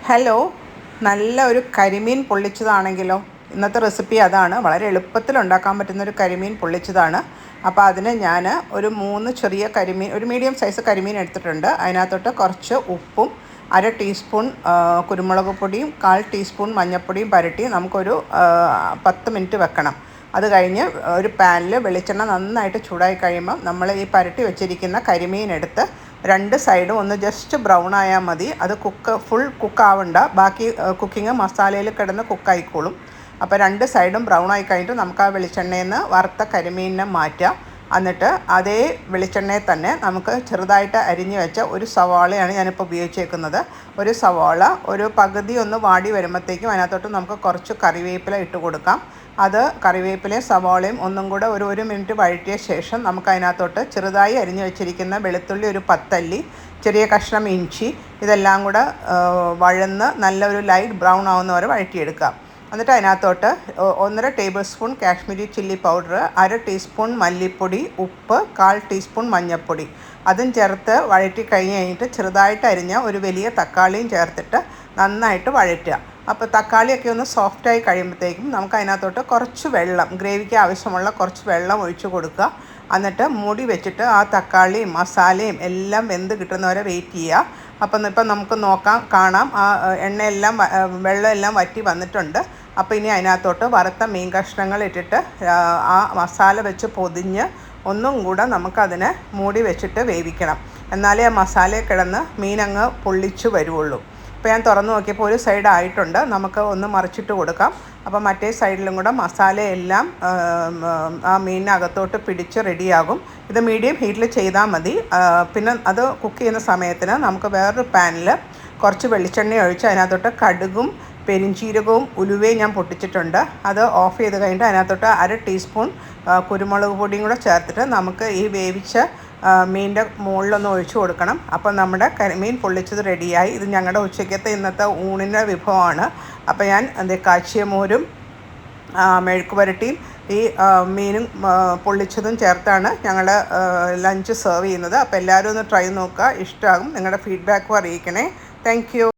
Hello, നല്ല ഒരു കരിമീൻ പൊള്ളിച്ചതാണെങ്കിലോ. ഇന്നത്തെ റെസിപ്പി അതാണ്. വളരെ എളുപ്പത്തിൽ ഉണ്ടാക്കാൻ പറ്റുന്നൊരു കരിമീൻ പൊള്ളിച്ചതാണ്. അപ്പോൾ അതിന് ഞാൻ ഒരു 3 ചെറിയ കരിമീൻ, ഒരു മീഡിയം സൈസ് കരിമീൻ എടുത്തിട്ടുണ്ട്. അതിനകത്തോട്ട് കുറച്ച് ഉപ്പും 1/2 ടീസ്പൂൺ കുരുമുളക് പൊടിയും 1/4 ടീസ്പൂൺ മഞ്ഞൾപ്പൊടിയും പുരട്ടി നമുക്കൊരു 10 മിനിറ്റ് വെക്കണം. അത് കഴിഞ്ഞ് ഒരു പാനിൽ വെളിച്ചെണ്ണ നന്നായിട്ട് ചൂടായി കഴിയുമ്പോൾ നമ്മൾ ഈ പുരട്ടി വെച്ചിരിക്കുന്ന കരിമീൻ എടുത്ത് 2 സൈഡും ഒന്ന് ജസ്റ്റ് ബ്രൗൺ ആയാൽ മതി. അത് ഫുൾ കുക്കാവണ്ട, ബാക്കി കുക്കിങ് മസാലയിൽ കിടന്ന് കുക്കായിക്കോളും. അപ്പോൾ 2 സൈഡും ബ്രൗൺ ആയി കഴിഞ്ഞിട്ട് നമുക്ക് ആ വെളിച്ചെണ്ണയിൽ നിന്ന് വറുത്ത കരിമീനിനെ മാറ്റാം. എന്നിട്ട് അതേ വെളിച്ചെണ്ണയിൽ തന്നെ നമുക്ക് ചെറുതായിട്ട് അരിഞ്ഞു വെച്ച ഒരു സവാളയാണ് ഞാനിപ്പോൾ ഉപയോഗിച്ചേക്കുന്നത്. ഒരു സവാള ഒരു പകുതി ഒന്ന് വാടി വരുമ്പോഴത്തേക്കും അതിനകത്തോട്ട് നമുക്ക് കുറച്ച് കറിവേപ്പില ഇട്ട് കൊടുക്കാം. അത് കറിവേപ്പിലയും സവാളയും ഒന്നും കൂടെ ഒരു മിനിറ്റ് വഴറ്റിയ ശേഷം നമുക്ക് അതിനകത്തോട്ട് ചെറുതായി അരിഞ്ഞു വെച്ചിരിക്കുന്ന വെളുത്തുള്ളി ഒരു 10 അല്ലി, ചെറിയ കഷ്ണം ഇഞ്ചി, ഇതെല്ലാം കൂടെ വഴന്ന് നല്ലൊരു ലൈറ്റ് ബ്രൗൺ ആവുന്ന വരെ വഴറ്റിയെടുക്കാം. എന്നിട്ട് അതിനകത്തോട്ട് 1.5 table spoon Kashmiri chilli powder, 1/2 teaspoon മല്ലിപ്പൊടി, ഉപ്പ്, 1/4 ടീസ്പൂൺ മഞ്ഞൾപ്പൊടി അതും ചേർത്ത് വഴറ്റി കഴിഞ്ഞിട്ട് ചെറുതായിട്ട് അരിഞ്ഞ ഒരു വലിയ തക്കാളിയും ചേർത്തിട്ട് നന്നായിട്ട് വഴറ്റുക. അപ്പോൾ തക്കാളിയൊക്കെ ഒന്ന് സോഫ്റ്റായി കഴിയുമ്പോഴത്തേക്കും നമുക്ക് അതിനകത്തോട്ട് കുറച്ച് വെള്ളം, ഗ്രേവിക്ക് ആവശ്യമുള്ള കുറച്ച് വെള്ളം ഒഴിച്ച് കൊടുക്കുക. എന്നിട്ട് മൂടി വെച്ചിട്ട് ആ തക്കാളിയും മസാലയും എല്ലാം വെന്ത് കിട്ടുന്നവരെ വെയിറ്റ് ചെയ്യുക. അപ്പം ഇപ്പം നമുക്ക് കാണാം ആ എണ്ണയെല്ലാം വെള്ളമെല്ലാം വറ്റി വന്നിട്ടുണ്ട്. അപ്പോൾ ഇനി അതിനകത്തോട്ട് വറുത്ത മീൻ കഷ്ണങ്ങൾ ഇട്ടിട്ട് ആ മസാല വെച്ച് പൊതിഞ്ഞ് ഒന്നും കൂടെ നമുക്കതിനെ മൂടി വെച്ചിട്ട് വേവിക്കണം. എന്നാലേ ആ മസാലയിൽ കിടന്ന് മീനങ്ങ് പൊള്ളിച്ച് വരുള്ളൂ. ഇപ്പോൾ ഞാൻ തുറന്ന് നോക്കിയപ്പോൾ ഒരു സൈഡ് ആയിട്ടുണ്ട്. നമുക്ക് ഒന്ന് മറിച്ചിട്ട് കൊടുക്കാം. അപ്പോൾ മറ്റേ സൈഡിലും കൂടെ മസാലയെല്ലാം ആ മീനിനകത്തോട്ട് പിടിച്ച് റെഡിയാകും. ഇത് മീഡിയം ഹീറ്റിൽ ചെയ്താൽ മതി. പിന്നെ അത് കുക്ക് ചെയ്യുന്ന സമയത്തിന് നമുക്ക് വേറൊരു പാനിൽ കുറച്ച് വെളിച്ചെണ്ണ ഒഴിച്ച് അതിനകത്തോട്ട് കടുകും പെരിഞ്ചീരകവും ഉലുവയും ഞാൻ പൊട്ടിച്ചിട്ടുണ്ട്. അത് ഓഫ് ചെയ്ത് കഴിഞ്ഞിട്ട് അതിനകത്തോട്ട് 1/2 ടീസ്പൂൺ കുരുമുളക് പൊടിയും കൂടെ ചേർത്തിട്ട് നമുക്ക് ഈ വേവിച്ച മീനിൻ്റെ മുകളിലൊന്ന് ഒഴിച്ചു കൊടുക്കണം. അപ്പം നമ്മുടെ കരിമീൻ പൊള്ളിച്ചത് റെഡിയായി. ഇത് ഞങ്ങളുടെ ഉച്ചയ്ക്കത്തെ ഇന്നത്തെ ഊണിൻ്റെ വിഭവമാണ്. അപ്പോൾ ഞാൻ കാച്ചിയ മോരും മെഴുക്ക് പുരട്ടിയും ഈ മീനും പൊള്ളിച്ചതും ചേർത്താണ് ഞങ്ങൾ ലഞ്ച് സെർവ് ചെയ്യുന്നത്. അപ്പോൾ എല്ലാവരും ഒന്ന് ട്രൈ നോക്കുക, ഇഷ്ടമാകും. നിങ്ങളുടെ ഫീഡ്ബാക്കും അറിയിക്കണേ. Thank you.